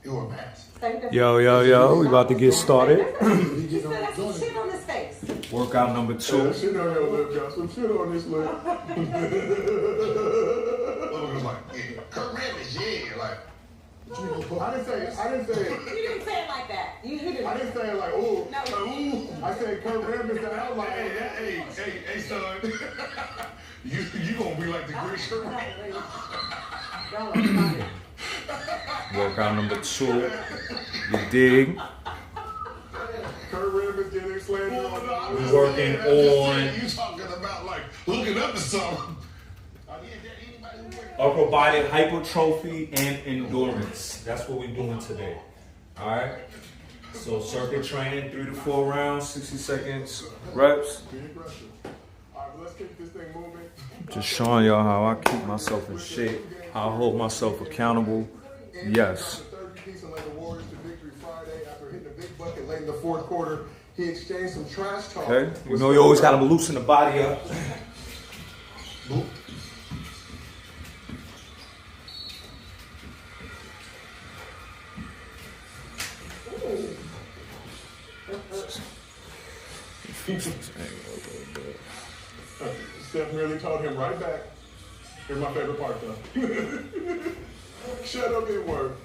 It was pass. Yo, we about to get started. He still got some shit on his face. Workout number 2. Shit on your lip, got some shit on this lip. It was like, yeah, Kurt Rambis, yeah, like. I didn't say it. You didn't say it like that. You hit it. I didn't say it like, ooh. No. Ooh. I said Kurt Rambis the outline. Hey, son. you gonna be like the great Kurt Rambis. Y'all are funny. Workout number 2. You dig? Kurt Rambis getting slandered. We working on You talking about like looking up to something. upper body hypertrophy and endurance. That's what we're doing today. Alright? So circuit training, 3 to 4 rounds, 60 seconds, reps. Be aggressive. All right, let's keep this thing moving. Just showing y'all how I keep myself in shape. I hold myself accountable. Yes. The third piece and led the Warriors to victory Friday after hitting a big bucket late in the fourth quarter. He exchanged some trash talk. Okay? You know you always gotta loosen the body up. Steph really told him right back. Here's my favorite part though. Shut up and work.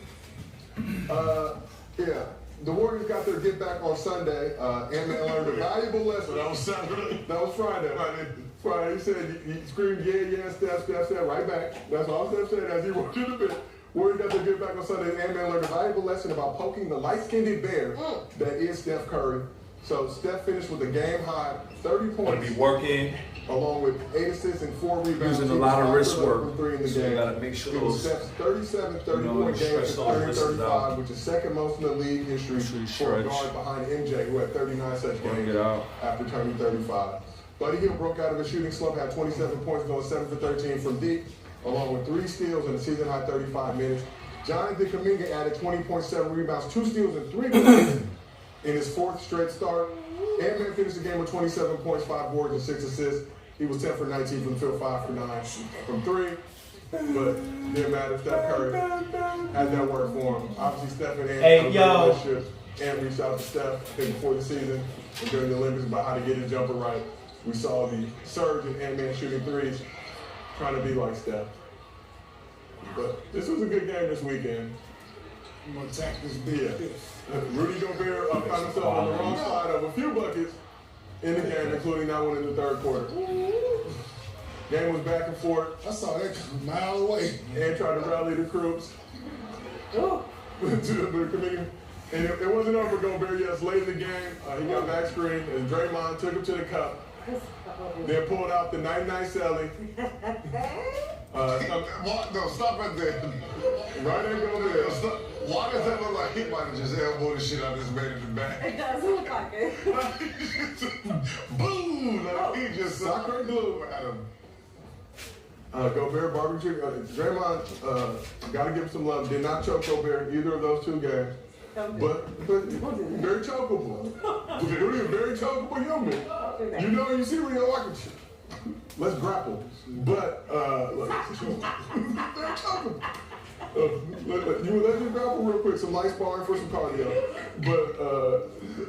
Yeah. The Warriors got their get back on Sunday. Ant-Man learned a valuable lesson. That was Saturday. That was Friday. Friday. He said, he screamed, yeah, Steph said right back. That's all Steph said as he walked in the bed. Warriors got their get back on Sunday. Ant-Man learned a valuable lesson about poking the light-skinned bear that is Steph Curry. So Steph finished with a game-high 30 points. Gonna be working. Along with 8 assists and 4 rebounds. Using a lot of wrist work. From 3 in the So game. you gotta make sure it was those, Steph's 37, 30 you know, point you game to stretch those wrists 35, out. which is second most in the league history for a guard behind MJ, who had 39 such games after turning 35. Buddy Hield broke out of a shooting slump, had 27 points, going 7 for 13 from deep, along with 3 steals and a season-high 35 minutes. Jonathan Kuminga added 20.7 rebounds, 2 steals, and 3 points in his 4th straight start. Ant-Man finished the game with 27 points, 5 boards, and 6 assists. He was 10 for 19 from the field, 5 for 9 from 3. But didn't matter. Steph Curry had that work for him. Obviously, Steph and Ant had a good relationship. Ant reached out to Steph, I think, before the season during the Olympics about how to get his jumper right. We saw the surge in Ant-Man shooting threes, trying to be like Steph. But this was a good game this weekend. I'm gonna attack this big. Yeah. Rudy Gobert found himself on the wrong side of a few buckets in the game, including that one in the third quarter. Game was back and forth. I saw that a mile away. And tried to rally the troops. And it wasn't over for Gobert. Yes, late in the game, he got back screen, and Draymond took him to the cup. Then pulled out the 99 celly. No, stop right there. Right there, Gobert. Why does that look like he might have just elbowed the shit out of this man in the back? It does look like it. Boom! Like he just soccer glue at him. Gobert barbecue. Draymond, got to give him some love. Did not choke Gobert either of those 2 games. But very chokeable. Rudy a very chokeable young man. You know, you see when you're like, let's grapple. But, very chokeable. Let's just grapple real quick. Some light sparring for some cardio. But,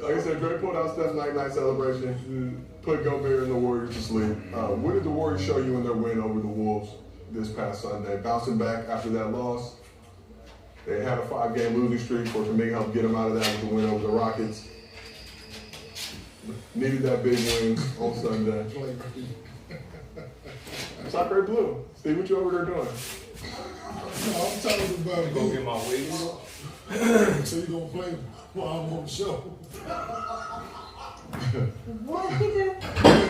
like I said, Dre pulled out Steph's night celebration. Put Gobert and the Warriors to sleep. What did the Warriors show you in their win over the Wolves this past Sunday? Bouncing back after that loss. They had a 5-game losing streak for Kuminga helped get them out of that with the win over the Rockets. Needed that big win on Sunday. Soccer blue. See what you over there doing? No, I'm talking about Go get my weights. So you gonna play while I'm on the show? What he do? You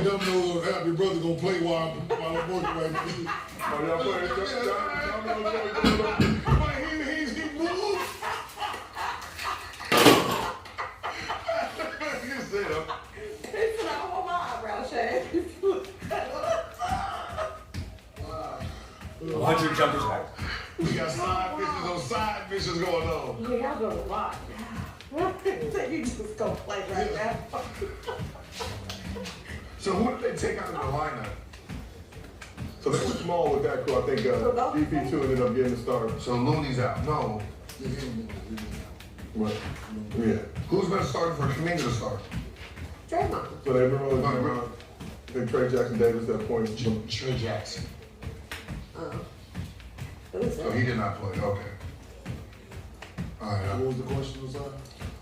don't know how your brother gonna play while I'm working right now. Oh, y'all playing? He moved. You said him. It's not on my eyebrow shave. 100 jumpers back. We got side missions on side missions going on. Yeah, y'all doing a lot. You just go play right now. So who did they take out of the lineup? So they were small with that crew. I think DP2 ended up getting the start. So Looney's out. No. What? Yeah. Who's been starting for Kaminga to start? Draymond. So they've been rolling around. I think Trey Jackson Davis at points. Trey Jackson. Who's So that? he did not play. Okay. All right. What was the question, was that?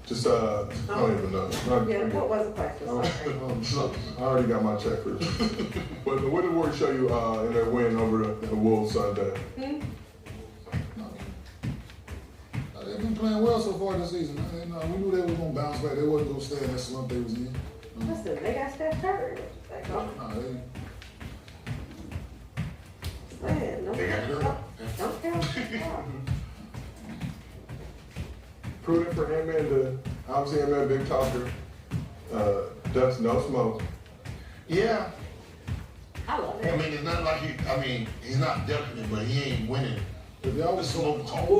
Just, I don't even know. Yeah, what was the question? Sorry. I already got my check for it. But what did the Warriors show you in their win over the Wolves Sunday? They've been playing well so far this season. We knew they were going to bounce back. They wasn't going to stay in that slump they was in. Listen, they got Steph Curry. Like, oh, man, no, They got Curry. don't count. Prudent for him and obviously him and big talker. Ducks no smoke. Yeah. I love I it. mean, it's not like he's not ducking it, but he ain't winning If y'all the was smoke talk. He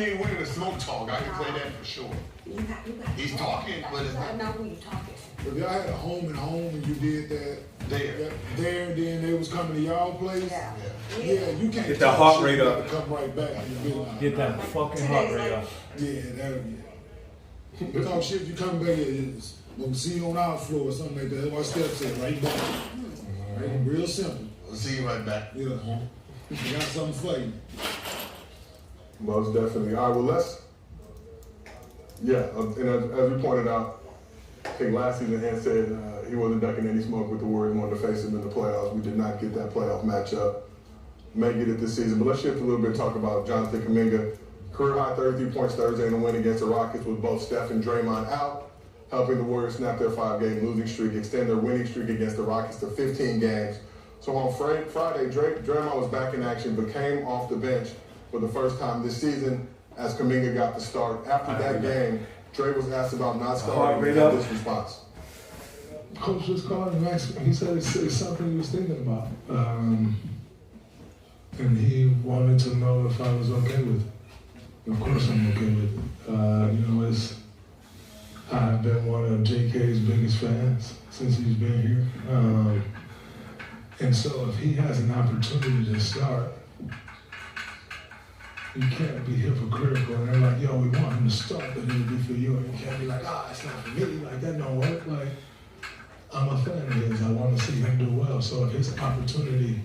ain't winning the smoke talk. I can say that for sure. You got He's talking, but it's I not know who you talking. if y'all had a home and home and you did that there. there, then they was coming to y'all place. Yeah. Yeah, you can't Get that talk heart shit, rate you up. gotta come right back. Get that fucking heart rate up. Yeah, that you talk shit, you come back here, we'll see you on our floor or something like that. That's what Steph said, right back. Right, real simple. We'll see you right back. Yeah. I got something for you. Most definitely. All right, well, and as we pointed out, I think last season, Ant said he wasn't ducking any smoke with the Warriors, wanted to face him in the playoffs. We did not get that playoff matchup. May get it this season, but let's shift a little bit and talk about Jonathan Kuminga. Career high 33 points Thursday in the win against the Rockets with both Steph and Draymond out, helping the Warriors snap their 5-game losing streak, extend their winning streak against the Rockets to 15 games. So on Friday, Draymond was back in action, but came off the bench for the first time this season as Kuminga got the start. After that game, Dre was asked about not starting and had this response. Coach just called and asked me. He said it's something he was thinking about. And he wanted to know if I was okay with it. Of course I'm okay with it. I've been one of JK's biggest fans since he's been here. And so if he has an opportunity to start, you can't be hypocritical and they're like, yo, we want him to start, but it'll be for you. And you can't be like, it's not for me. Like, that don't work. Like, I'm a fan of his. I want to see him do well. So if his opportunity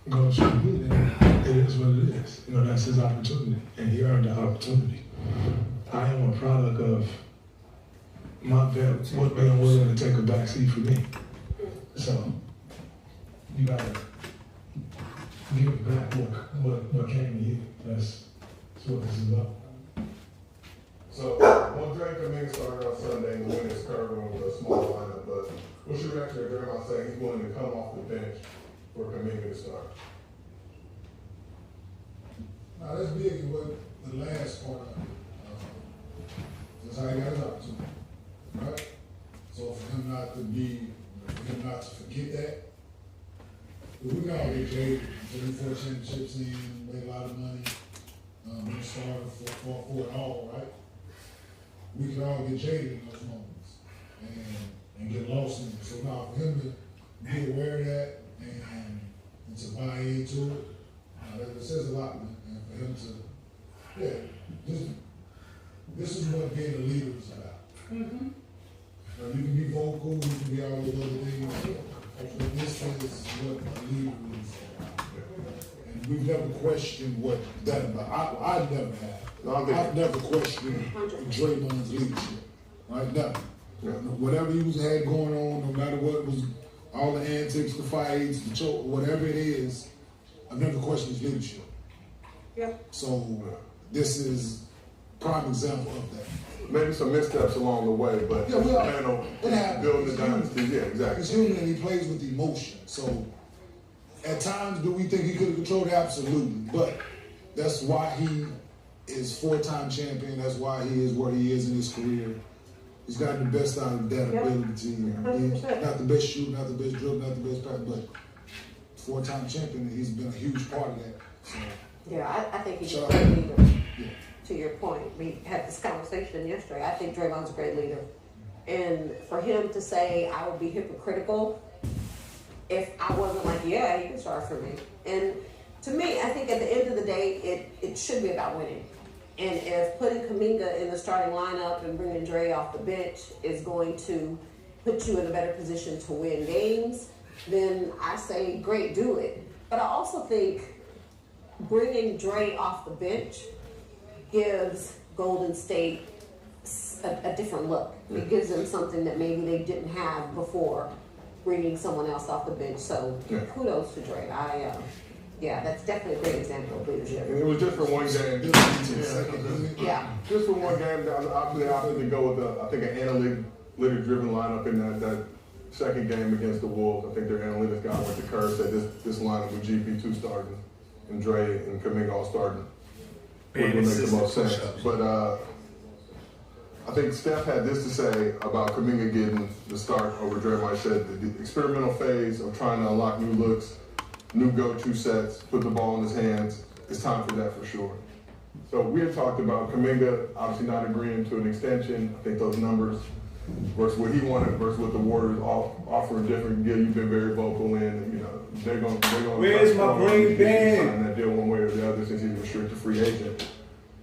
goes for me, then it is what it is. That's his opportunity. And he earned the opportunity. I am a product of my vet being willing to take a back seat for me. So you gotta give back what came to you. That's what this is about. So, one Dre Kuminga started on Sunday and the win is currently with a small lineup, but what's your reaction to Draymond saying he's willing to come off the bench for Kuminga to start? Now that's big in what the last part of it. That's how he got his opportunity, right? So for him not to forget that, we can all get jaded. 34 championships in, made a lot of money, been a starter for it all, right? We can all get jaded in those moments and get lost in it. So now for him to be aware of that and to buy into it, that says a lot, man. And for him to, this is what being a leader is about. Mm-hmm. Now, you can be vocal, you can be all those other things, but this is what a leader is about. And we've never questioned what that about. I never have. I've never questioned Draymond's leadership. Right? Never. Yeah. Whatever he had going on, no matter what was, all the antics, the fights, the choke, whatever it is, I've never questioned his leadership. Yeah. So this is prime example of that. Maybe some missteps along the way, but Yeah, it happens. building the dynasty. Yeah, exactly. He's human and he plays with emotion. So at times, do we think he could have controlled it? Absolutely. But that's why he is 4-time champion. That's why he is where he is in his career. He's gotten the best out of that ability. Not the best shooter, not the best dribble, not the best pass, but 4-time champion, and he's been a huge part of that. So, Yeah, I think he's a Sure. great leader. yeah. To your point, we had this conversation yesterday. I think Draymond's a great leader. And for him to say I would be hypocritical if I wasn't like, yeah, he can start for me. And to me, think at the end of the day, it should be about winning. And if putting Kuminga in the starting lineup and bringing Dre off the bench is going to put you in a better position to win games, then I say, great, do it. But I also think bringing Dre off the bench gives Golden State a different look. It gives them something that maybe they didn't have before bringing someone else off the bench. So kudos to Dre. Yeah, that's definitely a great example of leadership. And it was just for one game. Yeah. Just for one game, obviously I opted to go with, I think, an analytic-driven lineup in that second game against the Wolves. I think their analytics guy went to Kerr, said this lineup with GP2 starting and Dre and Kuminga all starting would make the most sense. But I think Steph had this to say about Kuminga getting the start over Draymond. He said the experimental phase of trying to unlock new looks, new go-to sets, put the ball in his hands. It's time for that for sure. So we had talked about Kuminga obviously not agreeing to an extension. I think those numbers versus what he wanted versus what the Warriors offering different. Yeah, you've been very vocal in. You know, they're going. Where's my green band? Sign that deal one way or the other since he's a restricted free agent.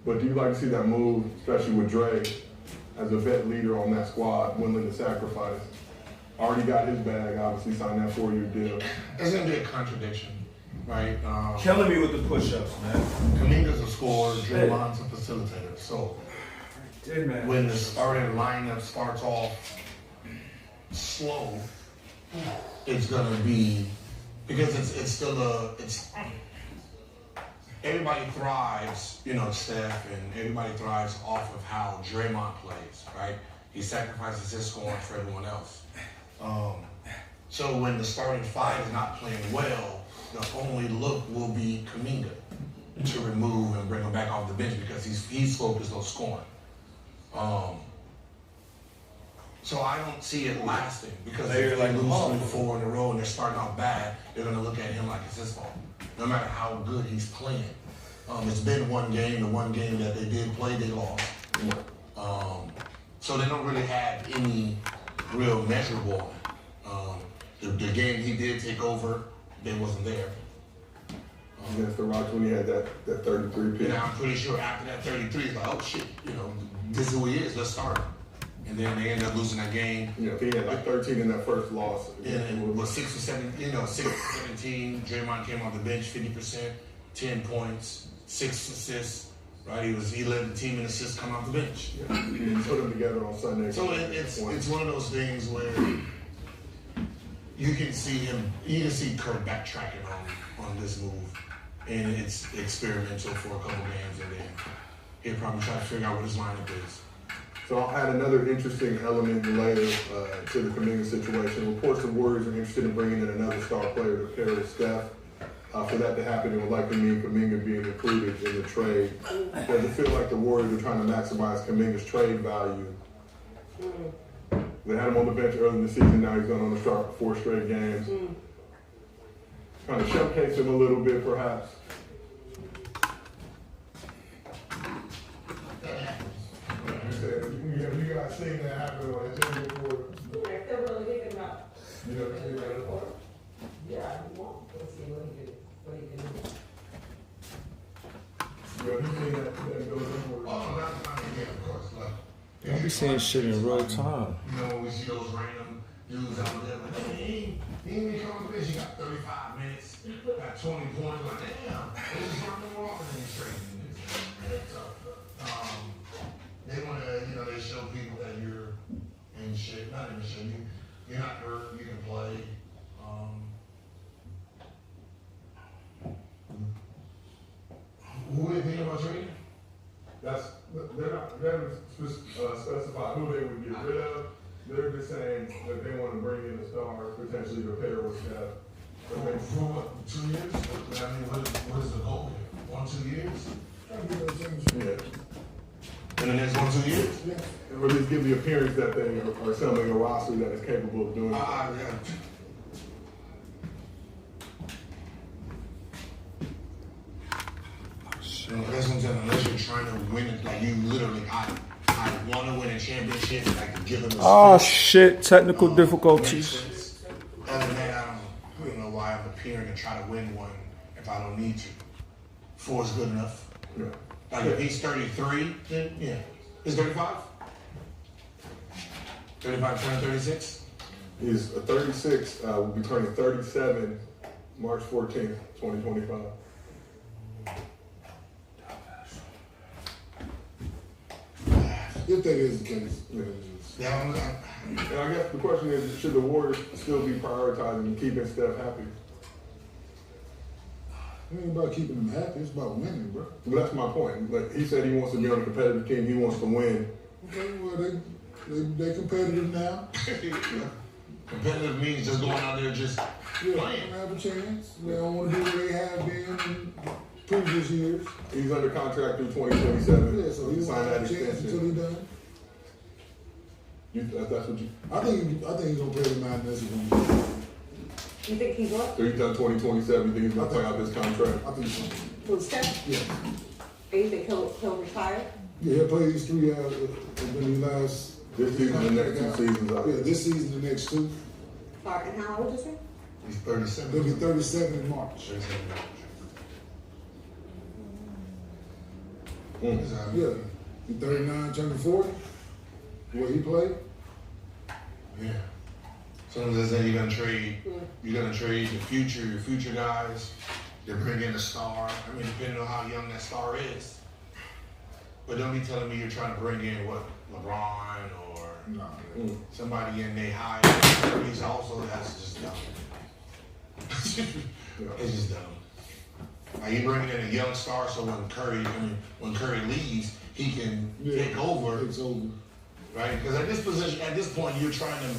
But do you like to see that move, especially with Dre as a vet leader on that squad, willing to sacrifice? Already got his bag, obviously signed that 4-year deal. It's gonna be a contradiction, right? Killing me with the push-ups, man. Kuminga's a scorer, Draymond's a facilitator. So when the starting lineup starts off slow, it's gonna be because it's still everybody thrives, you know, Steph, and everybody thrives off of how Draymond plays, right? He sacrifices his scoring for everyone else. So when the starting five is not playing well, the only look will be Kuminga to remove and bring him back off the bench because he's focused on scoring. So I don't see it lasting because if they lose 4 in a row and they're starting off bad, they're going to look at him like it's his fault, no matter how good he's playing. It's been one game. The one game that they did play, they lost. So they don't really have any real measurable. The game he did take over, they wasn't there. Against the Rocks when he had that 33 pick. And I'm pretty sure after that 33, it's like, oh shit, you know, this is who he is. Let's start him. And then they end up losing that game. You know, he had like 13 in that first loss. And it was 6 or 7, 6 or 17. Draymond came off the bench 50%, 10 points, 6 assists. Right, he led the team in assists coming off the bench. Yeah. He put them together on Sunday. So it's one of those things where you can see Kurt backtracking on this move, and it's experimental for a couple games, and then he'll probably try to figure out what his lineup is. So I'll add another interesting element and layer to the Kuminga situation. Reports the Warriors are interested in bringing in another star player to pair with Steph. For that to happen, it would likely mean Kuminga being included in the trade. Does it feel like the Warriors are trying to maximize Kuminga's trade value? They had him on the bench early in the season. Now he's going on to start 4 straight games. Trying to showcase him a little bit, perhaps. You guys seen that happen on the gym before? They're really thinking about. You know what I'm saying? Yeah, he won't. Let's see what he can do. You seen that goes on? Oh, not again, of course. Like, I be seeing shit in real time. You know, we see those random dudes out there, but he ain't even come on the bench. He got 35 minutes, got 20 points. Like, damn, they just run more often than he's trading. They want to, they show people that you're in shape. Not in shape. You're not hurt. You can play. Who are they thinking about trading? They haven't specified who they would get rid of. They're just saying that they want to bring in a star, potentially to pair with Steph. For what, 2 years? I mean, what is the goal here? 1-2 years? Yeah. In the next 1-2 years? Yeah. Or at least give the appearance that they are assembling a roster that is capable of doing it. Yeah. That's what I'm saying. Unless you're trying to win it, like you literally, I want to win a championship, like to give them a Oh shit! Technical difficulties. Other than that, I don't know why I'm appearing to try to win one if I don't need to. 4 is good enough. Yeah. Like if he's 33, then yeah. He's 35? 35 turning 36? He's 36, will be turning 37 March 14th, 2025. If that is the case, Yeah, And I guess the question is, should the Warriors still be prioritizing keeping Steph happy? it ain't about keeping them happy, it's about winning, bro. But that's my point. Like he said, he wants to be on a competitive team. He wants to win. Okay, well, they competitive now. competitive means just going out there just Yeah, playing. they have a chance. They don't want to do what they have been in previous years. He's under contract through 2027. Yeah, so he signed won't that have a chance until extension. he done. That's what you. I think he's gonna play the Madness again. You think he's what? So he's done 2027. You think he's gonna play out this contract? I think so. Who's Steph? Yeah. And you think he'll retire? Yeah, he'll play these 3 years when he lasts. This season, the next 2 seasons. Yeah, this season, the next 2. Sorry, and how old is he? He's 37. He'll be 37 in March. 37. Yeah. He 39, turning 40. Where he played. Yeah. So as you're gonna trade the future guys to bring in a star. I mean, depending on how young that star is. But don't be telling me you're trying to bring in what LeBron or Nah. somebody in their high 30s also. That's just dumb. It's just dumb. Like you bringing in a young star, so when Curry leaves, he can take over. Takes over. Right? Because at this point, you're trying to,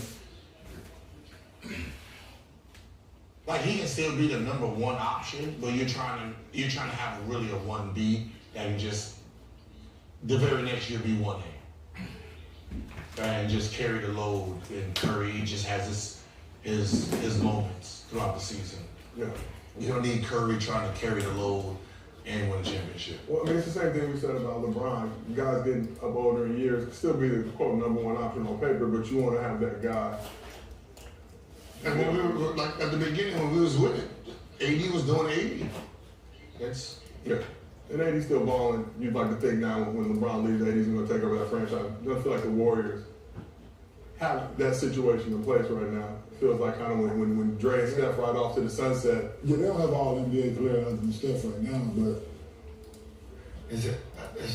like, he can still be the number 1 option, but you're trying to have really a 1B that can just the very next year be 1A, and just carry the load. And Curry just has his moments throughout the season. Yeah. You don't need Curry trying to carry the load and win a championship. Well, I mean, it's the same thing we said about LeBron. Guys getting up older in years, still be the quote number 1 option on paper, but you want to have that guy. And when we were like at the beginning when we was with it, AD was doing 80. That's Yeah. And AD's still balling. You'd like to think now when LeBron leaves, AD's going to take over that franchise. It doesn't feel like the Warriors have that situation in place right now. It feels like kind of when Dre and Steph ride off to the sunset. Yeah, they don't have all NBA players other than Steph right now, but it's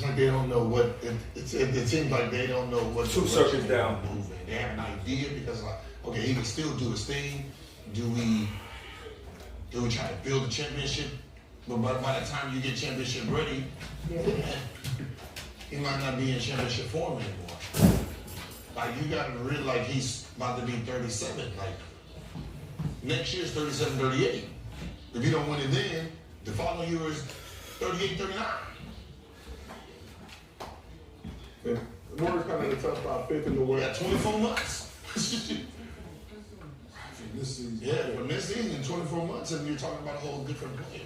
like they don't know what it seems like they don't know what 2 circuits down. Moving. They have an idea because like, okay, he can still do his thing. Do we try to build a championship? But by the time you get championship ready, he might not be in championship form anymore. Like you gotta realize like he's about to be 37. Like next year's 37, 38. If you don't win it then, the following year is 38, 39. And the Warriors kind of in a tough spot, 5th in the We got West. 24 months. this season. Yeah, from this season, 24 months, and you're talking about a whole different player.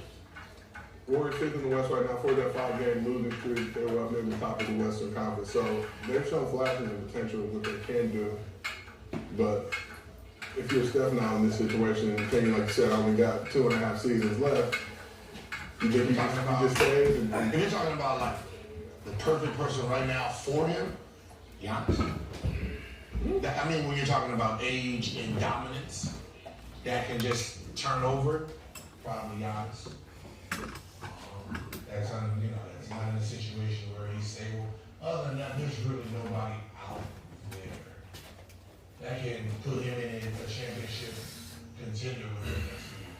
Warriors 5th in the West right now for that 5-game losing streak. They were up near the top of the Western Conference. So they've shown flashes of potential of what they can do. But if you're Steph now in this situation and Kenny, like you said, only got 2.5 seasons left, you think he just stays? And If you're talking about like the perfect person right now for him, Giannis. I mean, when you're talking about age and dominance, that can just turn over, probably Giannis. That's that's not in a situation where he's stable. Other than that, there's really nobody out there that can put him in a championship contender with him next year.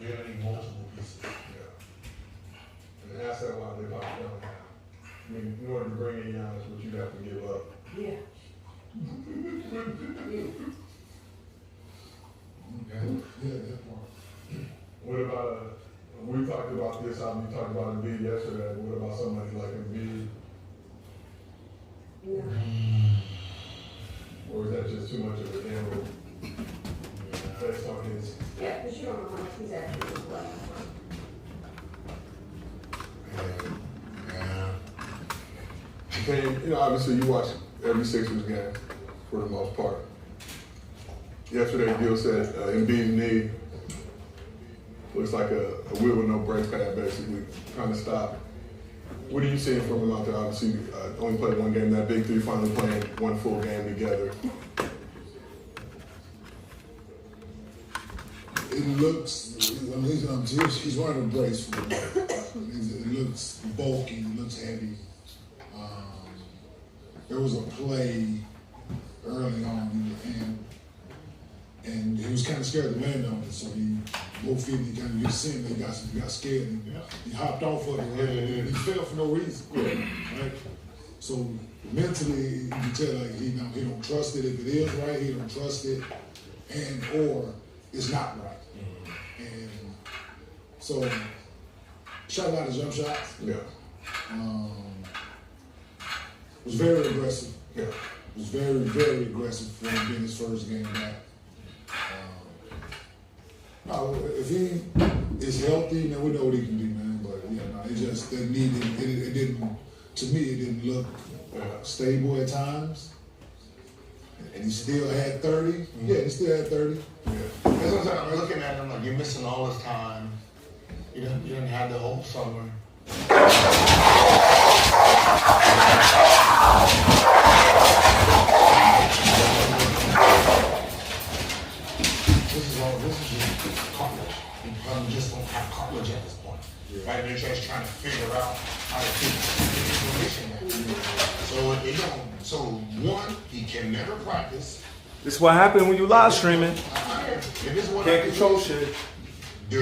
You're gonna need multiple pieces. And the asset wise, they locked down now. I mean, in order to bring in Giannis, what you have to give up. Yeah. Yeah, that part. What about we talked about this, we talked about Embiid yesterday. What about somebody like Embiid? Or is that just too much of a gamble? Based on his. Yeah, because you don't know how much he's actually playing. And, obviously you watch every Sixers game for the most part. Yesterday, Gil said Embiid's knee Looks like a wheel with no brakes pad, basically, trying to stop. What are you seeing from him out there? Obviously, only played one game, that big three, finally playing one full game together. It looks, he's wearing a brace for the It looks bulky, it looks heavy. There was a play early on and he was kind of scared to land on it, so he both feet he kind of just seen he got scared and he hopped off of it and he fell for no reason. Right? So mentally you can tell like he don't trust it. If it is right, he don't trust it, and or it's not right. And so shot a lot of jump shots. Yeah. Was very aggressive. Yeah. Was very, very aggressive for him being his first game back. No, if he is healthy, then we know what he can do, man. But yeah, no, it just didn't it didn't, to me, it didn't look stable at times. And he still had 30. Mm-hmm. Yeah, he still had 30. Yeah. That's what I'm looking at him like, you're missing all this time. You didn't have the whole summer. This is just cartilage. You probably just don't have cartilage at this point. Yeah. Right? They're just trying to figure out how to keep the information there. So one, he can never practice. This is what happened when you live streaming. Can't control shit. He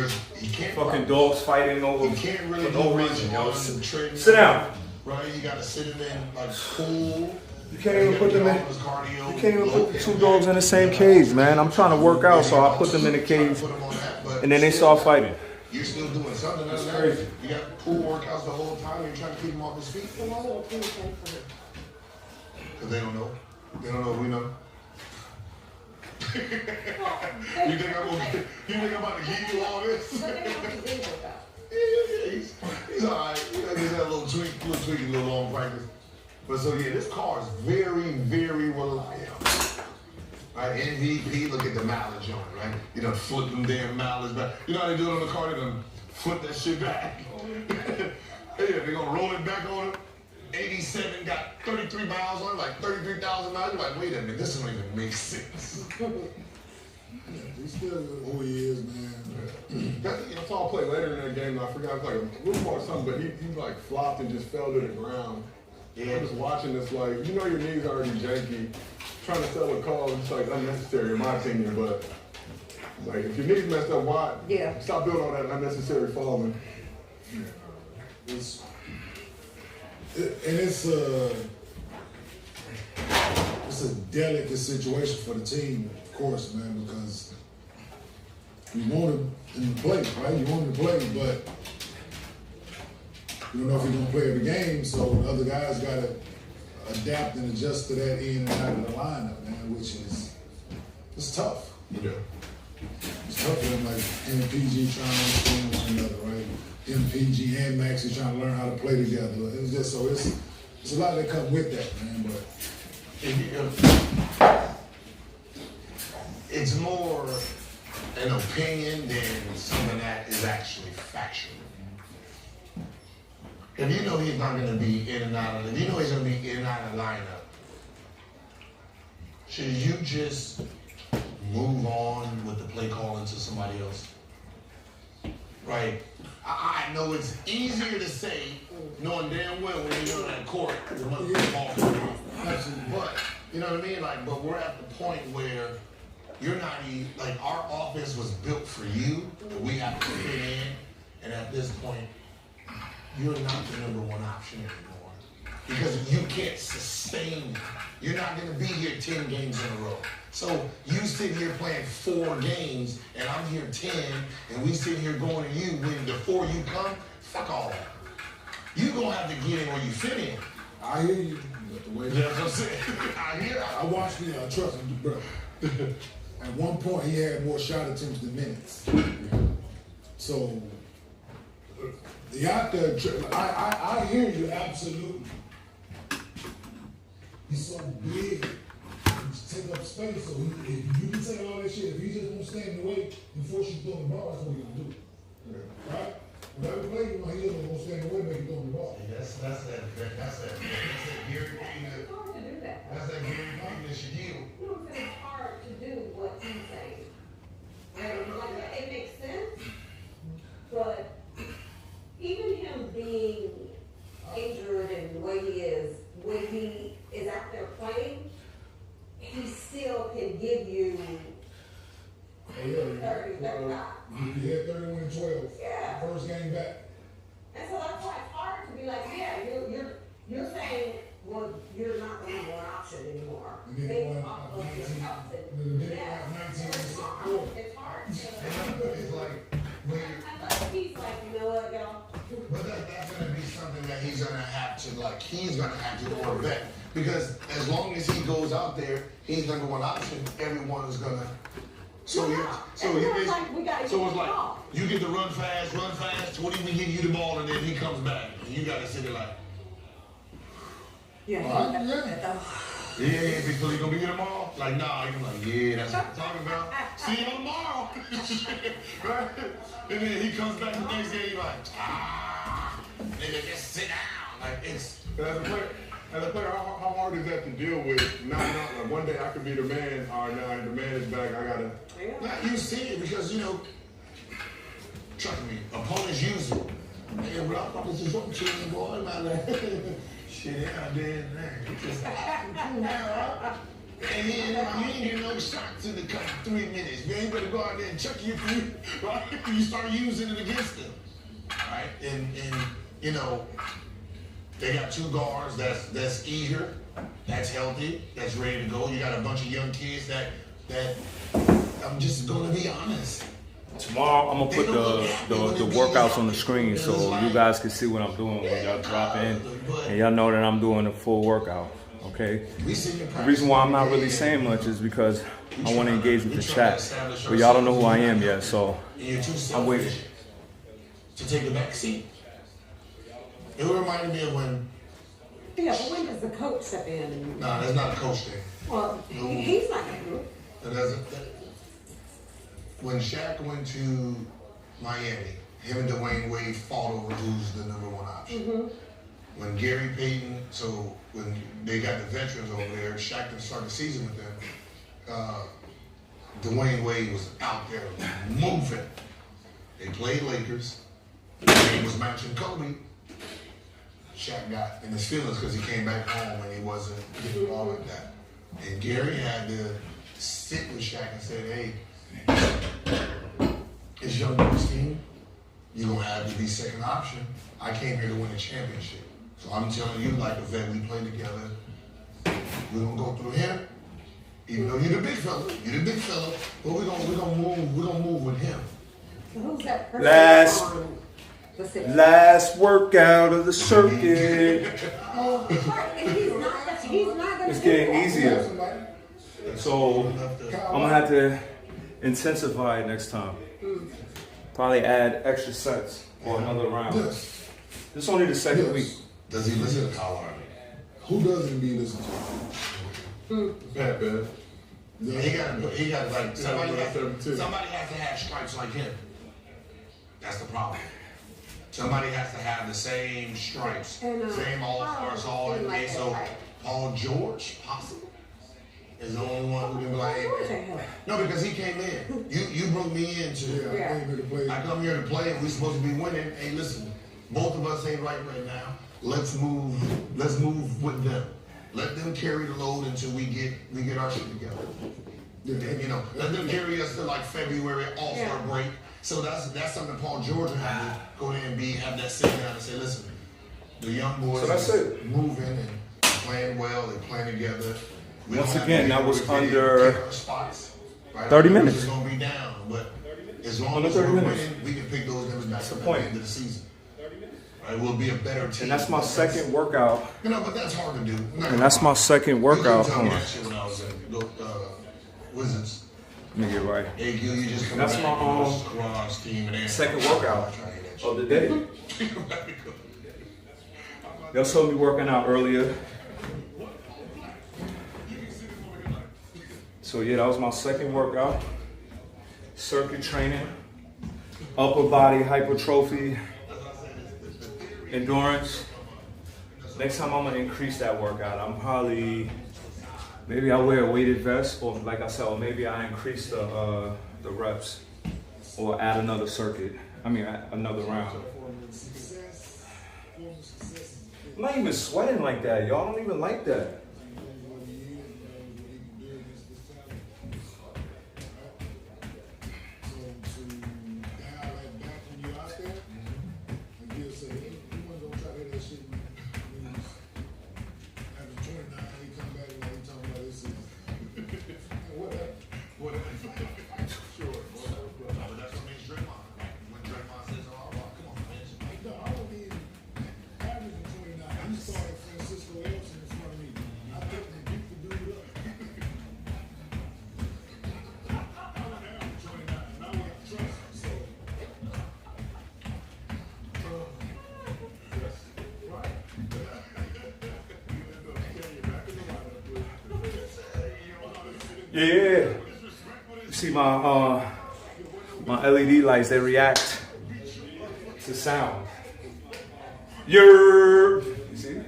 can't fucking practice. Dogs fighting over he can't really for no reason, yo. Sit down. Right? You gotta sit him in like pool. You can't even put them in. You can't even put the two dogs in the same cage, man. I'm trying to work out, so I put them in the cage, and then they start fighting. You're still doing something. That's crazy. You got pool workouts the whole time. You're trying to keep him off his feet. Because they don't know. They don't know. We know. You think I'm about to give you all this? He's all right. He's had a little tweaking, a little long practice. But so yeah, this car is very, very reliable. Right, MVP, look at the mileage on it, right? You done flip them damn mileage back. You know how they do it on the car? They done flip that shit back. Yeah, they're gonna roll it back on it. 87 got 33 miles on it, like 33,000 miles. You're like, wait a minute, this doesn't even make sense. He's still who he is, man. I saw a play later in that game. I forgot, it was like a roof ball or something, but he like flopped and just fell to the ground. Yeah. I'm just watching this, like, you know your knees already janky. Trying to sell a call is like unnecessary in my opinion, but like if your knees messed up, why? Yeah. Stop doing all that unnecessary falling. It's a delicate situation for the team, of course, man, because you want him in the play, right? You want him to play, but you don't know if he's gonna play every game, so the other guys gotta adapt and adjust to that in and out of the lineup, man, which is it's tough. Yeah. It's tough for them, like MPG trying to understand one another, right? MPG and Maxie trying to learn how to play together. It's just so it's a lot that come with that, man. But it's more an opinion than something that is actually factual. If you know he's not going to be in and out of, if you know he's going to be in and out of the lineup, should you just move on with the play calling to somebody else? Right? I know it's easier to say, knowing damn well when you're in that court, the ball but, you know what I mean? Like, but we're at the point where you're not even, like, our offense was built for you, and we have to fit in, and at this point, you're not the number one option anymore. Because you can't sustain it. You're not going to be here 10 games in a row. So you sit here playing 4 games, and I'm here 10, and we sit here going to you when before you come, fuck all that. You're going to have to get in where you fit in. I hear you. But the way That's what I'm saying. I watched the trust him, bro. At one point, he had more shot attempts than minutes. So the out there, I hear you absolutely. He's so big, he take up space. So if you can take all that shit, if he just won't stand in the way and force you to throw the ball, that's what he's gonna do. Right? Whatever play you want, he gonna stand away, make you throw the ball. That's that Gary Payton. It's hard to do that. That's that Gary Payton and Shaquille. You know, it's hard to do what he's saying. And like, it makes sense, but even him being injured and the way he is, when he is out there playing, he still can give you Oh, yeah. 30, 35. He had 31 and 12. Yeah. First game back. And so that's why it's hard to be like, yeah, you're saying, well, you're not the number one option anymore. And then They one, off of your 19, option. and then Yeah. one, 19 It's and hard. It's hard to. It's like when you. I thought he's like, you know what, y'all. But that's gonna be something that he's gonna have to vet, because as long as he goes out there, he's number one option. Everyone is gonna. So it's like you get to run fast. 20, we give you the ball, and then he comes back, and you gotta sit there like, Yeah. yeah, big Philly gonna be here tomorrow. Like, nah, you're like, yeah, that's what I'm talking about. See you tomorrow, right? And then he comes back the next day, he's like, nigga, just sit down. Like it's. As a player, how hard is that to deal with? Like one day I could be the man, or now the man is back. I gotta. Now you see it because trust me, opponents use it. Hey, bro, this is what team, boy, man. Shit, out there, man. Just now, and you ain't hear no shots in the couple 3 minutes. You ain't better go out there and check your feet, right? You start using it against them, right? And they got two guards that's eager, that's healthy, that's ready to go. You got a bunch of young kids that I'm just gonna be honest. Tomorrow I'm gonna put the workouts on the screen so you guys can see what I'm doing when y'all drop in, and y'all know that I'm doing a full workout. Okay. The reason why I'm not really saying much is because I want to engage with the chat, but y'all don't know who I am yet, so I'm waiting to take the back seat. It reminded me of when. Yeah, but when does the coach step in? And, Nah, that's not a coach thing. well, he's not gonna do it. When Shaq went to Miami, him and Dwayne Wade fought over who's the number one option. Mm-hmm. When Gary Payton, so when they got the veterans over there, Shaq didn't start the season with them. Dwayne Wade was out there moving. They played Lakers. He was matching Kobe. Shaq got in his feelings because he came back home and he wasn't getting the ball like that. And Gary had to sit with Shaq and say, hey, it's young boys team. You're going to have to be second option. I came here to win a championship. So I'm telling you, like a vet, we play together. We're going to go through him. Even though you're the big fella, but we're gonna move with him. So who's that person Last workout of the circuit. Oh, he's not gonna It's getting easier. So I'm gonna have to intensify it next time. Probably add extra sets or another round. This is only the second week. Does he listen to Kyle Harvey? Who doesn't be listening to? Pat, man. Yeah, he got like somebody has to have stripes like him. That's the problem. Somebody has to have the same stripes, same all-stars, all NBA. So Paul George, possible, is the only one who can be like, hey, man. No, because he came in. You brought me in to. I come here to play, and we're supposed to be winning. Hey, listen, both of us ain't right now. Let's move with them. Let them carry the load until we get our shit together. And, let them carry us to like February All-Star break. So that's something Paul George had to go there and have that sit down and say, listen, the young boys are moving and playing well, they're playing together. Once again, that was under 30 minutes. It's gonna be down, but as long as we're winning, we can pick those numbers back up at the end of the season. Right, we'll be a better team. And that's my second workout. But that's hard to do. And that's my second workout. Hold on. When I was in Wizards. Let me get right. You just come that's back my team and second workout of the day. They saw me working out earlier. So yeah, that was my second workout. Circuit training. upper body hypertrophy, endurance. Next time I'm gonna increase that workout. I'm probably, maybe I wear a weighted vest, or like I said, or maybe I increase the reps, or add another circuit. I mean, another round. I'm not even sweating like that, y'all. I don't even like that. Yeah, you see my LED lights, they react to sound. You see?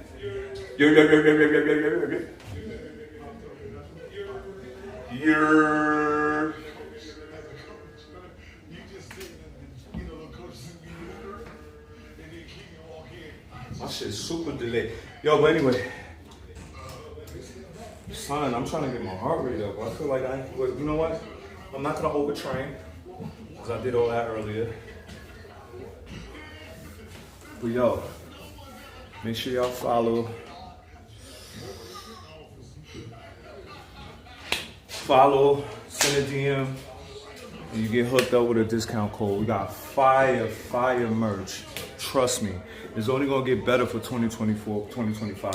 My shit's super delayed. Yo, but anyway. Son, I'm trying to get my heart rate up. I feel like you know what? I'm not gonna overtrain, because I did all that earlier. But yo, make sure y'all follow send a DM, and you get hooked up with a discount code. We got fire merch. Trust me, it's only gonna get better for 2024, 2025.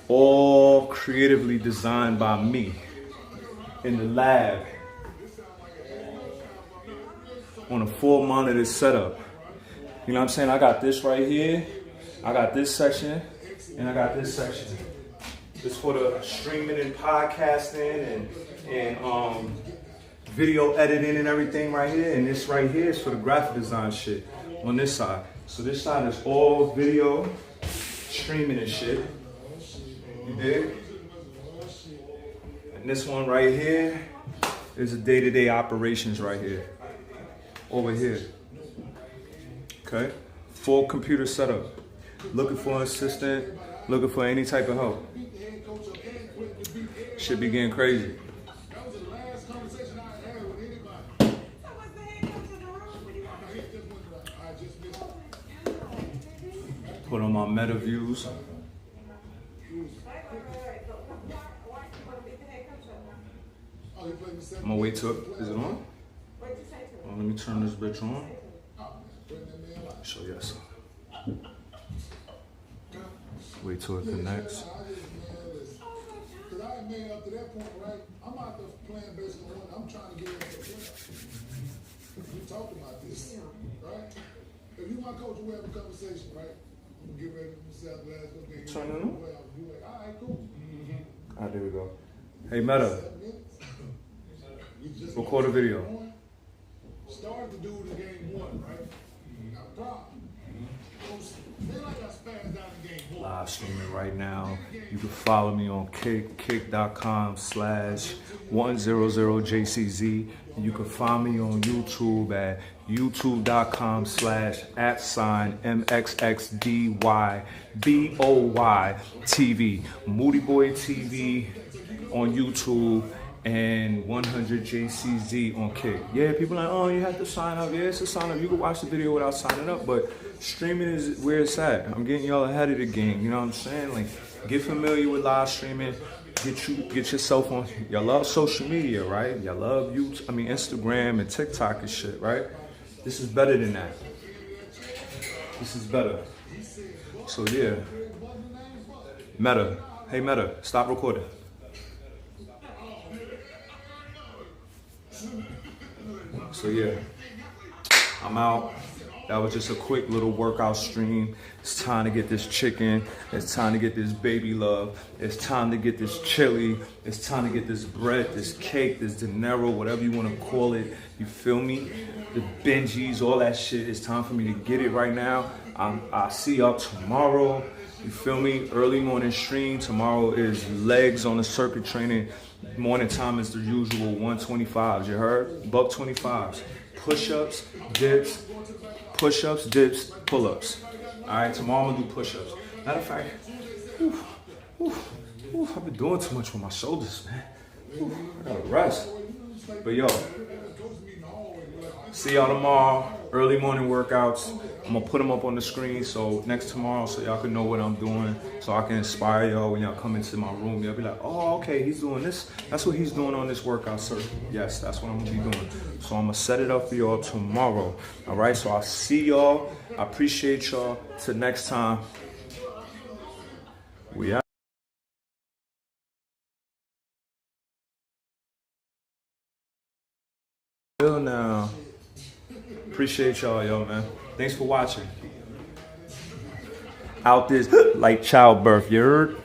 All creatively designed by me in the lab on a full monitored setup. You know what I'm saying? I got this right here, I got this section, and I got this section. This for the streaming and podcasting and video editing and everything right here. And this right here is for the graphic design shit on this side. So this side is all video, streaming and shit. You dig? And this one right here is the day-to-day operations right here. Over here. Okay? Full computer setup. Looking for an assistant, looking for any type of help. Should be getting crazy. Put on my meta views. I'm gonna wait till, is it on? Let me turn this bitch on. Show you guys. Wait till it connects. Because I ain't made up to that point, right? I'm out there playing based on what I'm trying to get into the playoffs. We talked about this, right? If you my coach, we have a conversation, right? I'm gonna get ready to sell glass. Turn it on. You like, all right, cool. Ah, there we go. Hey, Meta. Record a video. Started to do the game one, right? Got a problem. Feel like I spazzed out in game one. Live streaming right now. You can follow me on kick.com/100JCZ. And you can find me on YouTube at youtube.com/@MXXDY BOY Moody Boy TV on YouTube. And 100JCZ on Kick. Yeah, people are like, oh, you have to sign up. Yeah, it's a sign up. You can watch the video without signing up, but streaming is where it's at. I'm getting y'all ahead of the game. You know what I'm saying? Like, get familiar with live streaming. Get yourself on. Y'all love social media, right? Y'all love Instagram and TikTok and shit, right? This is better than that. This is better. So yeah, Meta. Hey Meta, stop recording. So yeah, I'm out. That was just a quick little workout stream. It's time to get this chicken. It's time to get this baby love. It's time to get this chili. It's time to get this bread, this cake, this dinero, whatever you want to call it. You feel me? The Benjis, all that shit. It's time for me to get it right now. I'll see y'all tomorrow. You feel me? Early morning stream. Tomorrow is legs on the circuit training. Morning time is the usual 125s. You heard? $125s. Push-ups, dips, push-ups, dips, pull-ups. All right, tomorrow I'm gonna do push-ups. Matter of fact, I've been doing too much with my shoulders, man. I gotta rest. But yo, see y'all tomorrow. Early morning workouts. I'm gonna put them up on the screen so next tomorrow so y'all can know what I'm doing, so I can inspire y'all when y'all come into my room. Y'all be like, oh, okay, he's doing this. That's what he's doing on this workout, sir. Yes, that's what I'm gonna be doing. So I'm gonna set it up for y'all tomorrow. All right, so I'll see y'all. I appreciate y'all. Till next time. We out. Now. Appreciate y'all, yo, man. Thanks for watching. Out this like childbirth, you heard?